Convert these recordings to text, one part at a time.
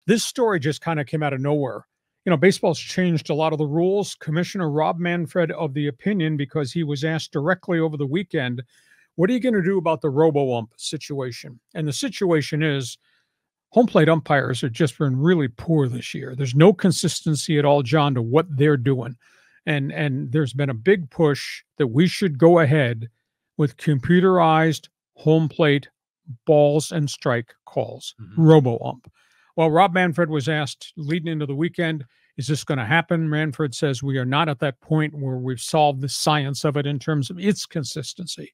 This story just kind of came out of nowhere. You know, baseball's changed a lot of the rules. Commissioner Rob Manfred of the opinion, because he was asked directly over the weekend, what are you going to do about the Robo Ump situation? And the situation is home plate umpires have just been really poor this year. There's no consistency at all, John, to what they're doing. And there's been a big push that we should go ahead with computerized home plate balls and strike calls, Robo Ump. Well, Rob Manfred was asked leading into the weekend, is this going to happen? Manfred says we are not at that point where we've solved the science of it in terms of its consistency.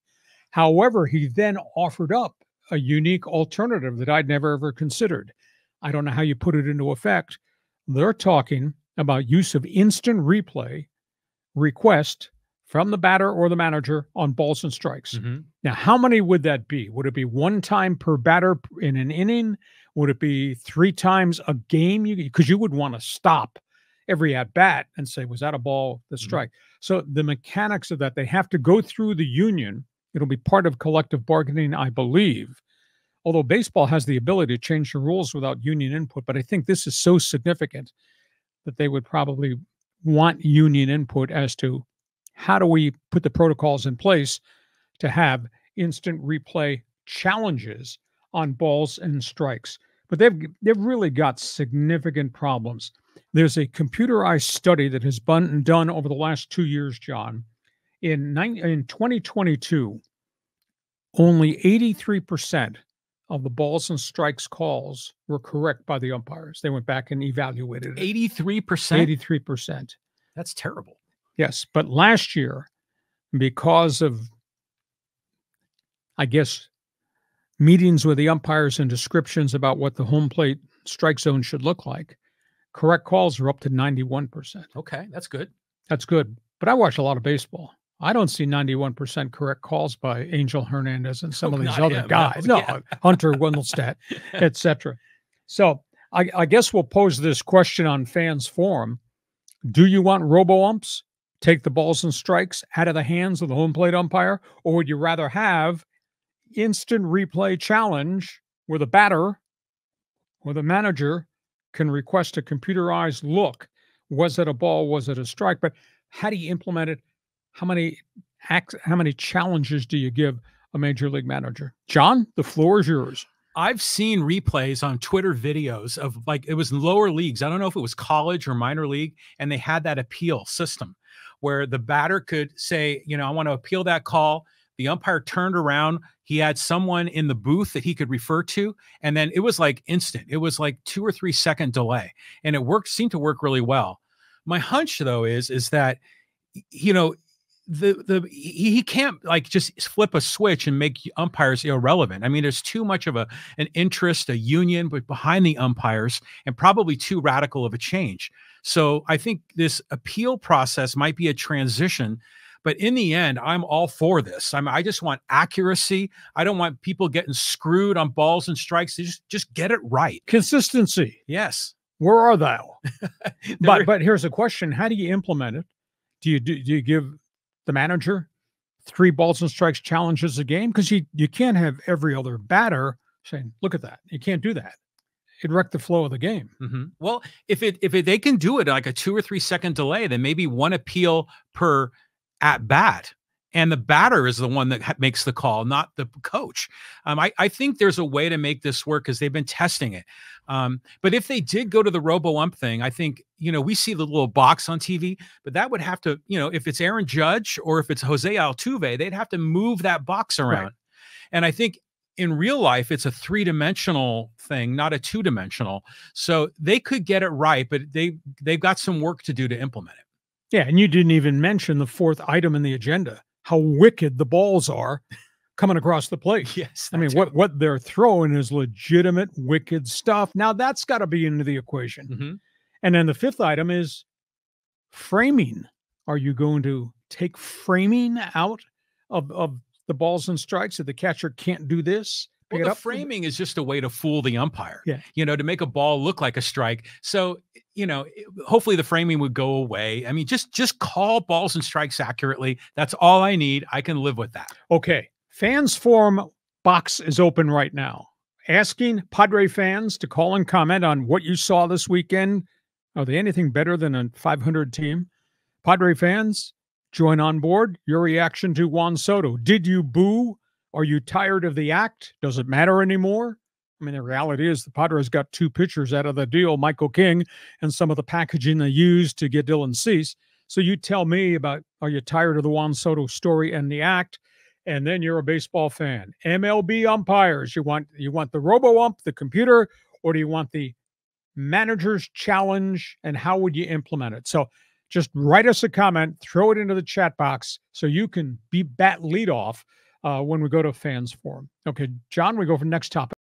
However, he then offered up a unique alternative that I'd never ever considered. I don't know how you put it into effect. They're talking about use of instant replay request from the batter or the manager on balls and strikes. Now, how many would that be? Would it be one time per batter in an inning? Would it be 3 times a game? Because you would want to stop every at bat and say, was that a ball, the strike? So the mechanics of that, they have to go through the union. It'll be part of collective bargaining, I believe. Although baseball has the ability to change the rules without union input, but I think this is so significant that they would probably want union input as to how do we put the protocols in place to have instant replay challenges on balls and strikes. But they've really got significant problems. There's a computerized study that has been done over the last 2 years, John. In 2022, only 83% of the balls and strikes calls were correct by the umpires. They went back and evaluated it. 83%? 83%. That's terrible. Yes, but last year, because of, I guess, meetings with the umpires and descriptions about what the home plate strike zone should look like, correct calls are up to 91%. Okay, that's good. That's good. But I watch a lot of baseball. I don't see 91% correct calls by Angel Hernandez and some of these other guys. No, Hunter Wendelstedt, etc. So I guess we'll pose this question on Fans Forum. Do you want robo-umps? Take the balls and strikes out of the hands of the home plate umpire? Or would you rather have instant replay challenge where the batter or the manager can request a computerized look? Was it a ball? Was it a strike? But how do you implement it? How many challenges do you give a major league manager? John, the floor is yours. I've seen replays on Twitter videos of, like, it was lower leagues. I don't know if it was college or minor league, and they had that appeal system where the batter could say, you know, I want to appeal that call. The umpire turned around. He had someone in the booth that he could refer to. And then it was like instant. It was like 2 or 3 second delay. And it seemed to work really well. My hunch, though, is that, you know, he can't like just flip a switch and make umpires irrelevant. I mean, there's too much of an interest, a union, but behind the umpires, and probably too radical of a change. So I think this appeal process might be a transition, but in the end, I'm all for this. I just want accuracy. I don't want people getting screwed on balls and strikes. Just get it right. Consistency. Yes. Where are thou? But here's a question: how do you implement it? Do you give the manager 3 balls and strikes challenges a game? Because you can't have every other batter saying, "Look at that." You can't do that. It'd wreck the flow of the game. Well, if they can do it like a 2 or 3 second delay, then maybe 1 appeal per at bat, and the batter is the one that makes the call, not the coach. I think there's a way to make this work because they've been testing it. But if they did go to the Robo Ump thing, I think, you know, we see the little box on TV, but that would have to, you know, if it's Aaron Judge or if it's Jose Altuve, they'd have to move that box around. Right. And I think in real life, it's a 3-dimensional thing, not a 2-dimensional. So they could get it right, but they've got some work to do to implement it. Yeah, and you didn't even mention the 4th item in the agenda, how wicked the balls are coming across the plate. Yes. I mean, what they're throwing is legitimate, wicked stuff. Now, that's got to be into the equation. And then the 5th item is framing. Are you going to take framing out of the balls and strikes so the catcher can't do this? Well, the framing is just a way to fool the umpire, yeah. You know, to make a ball look like a strike. So, you know, hopefully the framing would go away. I mean, just call balls and strikes accurately. That's all I need. I can live with that. Okay. Fans Forum box is open right now. asking Padre fans to call and comment on what you saw this weekend. Are they anything better than a 500 team? Padre fans, join on board. Your reaction to Juan Soto. Did you boo? Are you tired of the act? Does it matter anymore? I mean, the reality is the Padres got 2 pitchers out of the deal, Michael King, and some of the packaging they used to get Dylan Cease. So you tell me about, are you tired of the Juan Soto story and the act? And then you're a baseball fan. MLB umpires. You want the Robo ump, the computer, or do you want the manager's challenge, and how would you implement it? So just write us a comment, throw it into the chat box so you can be bat leadoff when we go to fans forum. Okay, John, we go for the next topic.